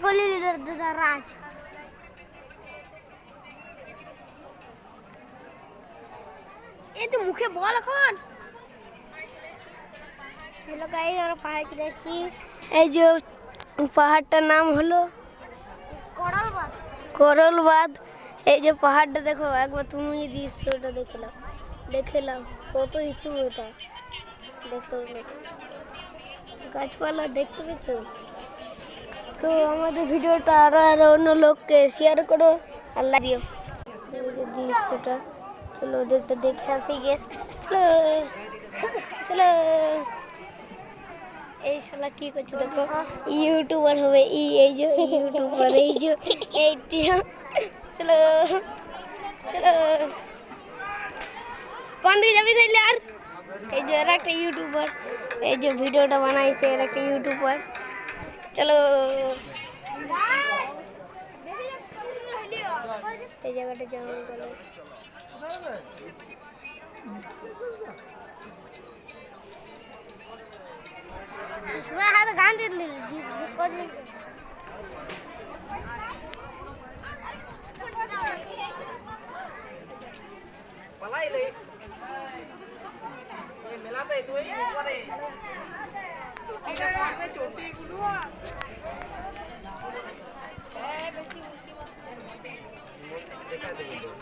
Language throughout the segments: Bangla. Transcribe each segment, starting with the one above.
করলি দাদা রাজ এই তো মুখে বল এখন হ্যালো গাইস আমরা পাহাড়ে চলে এসেছি এই যে পাহাড়টার নাম হলো করলবাদ এই যে পাহাড়টা দেখো একবার তুমি দৃশ্যটা দেখে নাও কত উঁচু এটা দেখো গাছপালা দেখতে পেয়েছো তো আমাদের ভিডিওটা আরো অন্য লোককে শেয়ার করো আর লাইক দিও এই যে দৃশ্যটা চলো ওদেরটা দেখে আসি গে চলো চলো এই শালা কি করছে দেখো ইউটিউবার হবে এই যে ইউটিউবার এই যে এইটি চলো চলো কোন দিকে যাবি তাইলে আর এই যে এর একটা ইউটিউবার এই যে ভিডিওটা বানাইছে এর একটা ইউটিউবার চলো এই জায়গাটা জঙ্গল বলে গান দিলি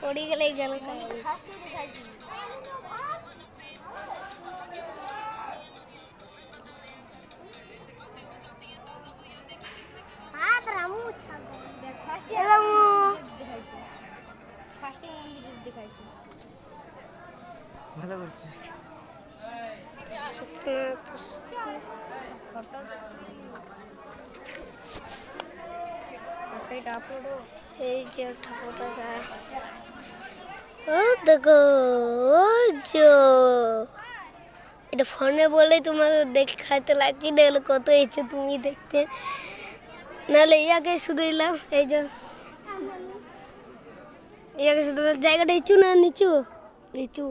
পড়ি গেলে গেল ভালো করছিস এই যে একটা পতাকা ও দেখো এটা ফোনে বলেই তোমাকে দেখাতে লাগছি নাহলে কত এসে তুমি দেখতে নাহলে ইয়াকে শুধু এলাম এই যে ইয়াকে শুধু জায়গাটা নিচু না নিচু নিচু